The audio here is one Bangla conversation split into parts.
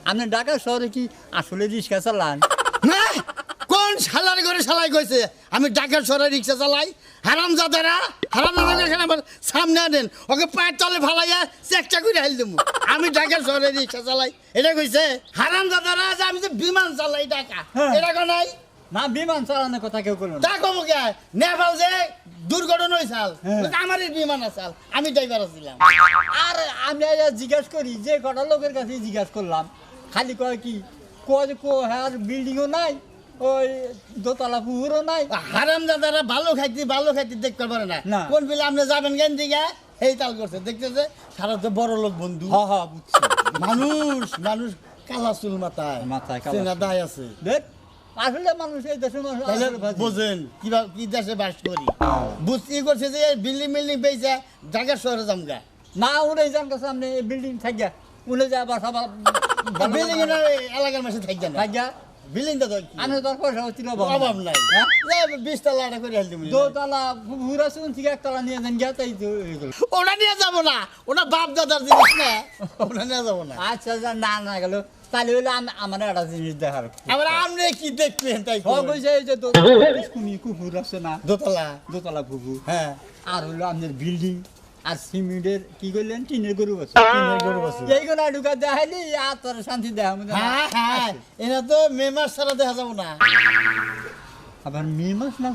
আপনি ঢাকা শহরে কি আসলে রিক্সা চালান? না কোন শালার ঘরে শালাই কইছে আমি ঢাকার শহরে রিক্সা চালাই? হারামজাদারা এখানে আমার সামনে আনেন ওকে পায়ের তলে ফালাইয়া চেকটা করে হাইল দেবো। আমি ঢাকার শহরে রিক্সা চালাই এটা কইছে? হারামজাদারা যে আমি যে বিমান চালাই ঢাকা হ্যাঁ। এটা কো নাই? না বিমান চালানোর কথা কেউ করলো না। তা কব কে নেপাল যে দুর্ঘটনা হইছাল হ্যাঁ। আমারই বিমান আসাল আমি ড্রাইভার আছিলাম। আর আমি জিজ্ঞাসা করি যে কটা লোকের কাছে জিজ্ঞাসা করলাম খালি কয় কি কয় হ্যাঁ বিল্ডিংও নাই ওই দোতলা পুকুরও নাই। হারামজাদারা ভালো খাইতে দেখতে পারে না না। কোন বিলে আপনি যাবেন কেন দিকে এই তাল করছে দেখতেছে সারা তো বড় লোক বন্ধু হ্যাঁ বুঝছি। মানুষ কালা চুল মাথায় মাথায় কালা চেনা চুল। দায় আছে দেখ আসলে মানুষ এই দেশের মানুষ তাহলে আসলে ভাজি। বোঝেন কি দেশে বাস করি বুঝতে করছে যে বিল্ডিং পেয়েছে ঢাকার শহরে জামগা না উনি যান কাছে আপনি বিল্ডিং থাকিয়া উনি যা বাসা বিল্ডিং এলাকার মাসে থাকবে না থাকিয়া বিল্ডিংটা তো আমি তোর পয়সা হচ্ছিল অভাব নাই হ্যাঁ? 20 তলা আটা করে হেলতে দোতলা পুরা শুন থেকে একতলা নিয়ে যান গিয়া তাই তো এগুলো। ওটা নিয়ে যাবো না ওটা বাপ দাদার জিনিস না ওটা নিয়ে যাবো না আচ্ছা যা না গেল তাহলে হইলে আমার একটা জিনিস দেখার আবার আপনি কি দেখবেন তাই সব হয়েছে এই যে কুকুর আছে না দোতলা দোতলা কুকুর হ্যাঁ আর হইলো আপনার বিল্ডিং আর সিমেন্টের কি করলেন টিনের গরু আছে টিনের গরু আছে। এইগুলো ঢুকা দেখাইলি আর তোর শান্তি দেখা হ্যাঁ এরা তো মে মাস ছাড়া দেখা যাবো না আবার মে মাস না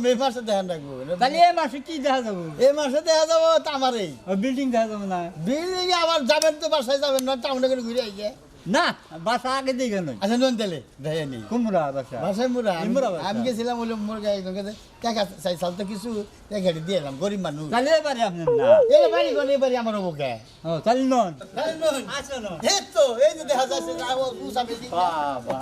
মে মাসে দেখা রাখবো তাহলে এই মাসে কি দেখা যাবো এই মাসে দেখা যাবো তামারেই বিল্ডিং দেখা যাবো না বিল্ডিং আবার যাবেন তো বাসায় যাবেন না টাউনে করে ঘুরে আইছে না বাসা আগে দিকে নয় আচ্ছা নন তেলে দেখে নি কুমড়া বাসা বাসায় মুরা মুরা বাসা। আমি গেছিলাম ওই মুরগা একজন কাছে টাকা চাইছাল তো কিছু টাকা দিয়ে এলাম গরিব মানুষ তাহলে এবারে আপনার না এই বাড়ি কোন এই বাড়ি আমার অবকে ও তাহলে নন আচ্ছা এই তো এই যে দেখা যাচ্ছে না ও উষা বিল্ডিং বাবা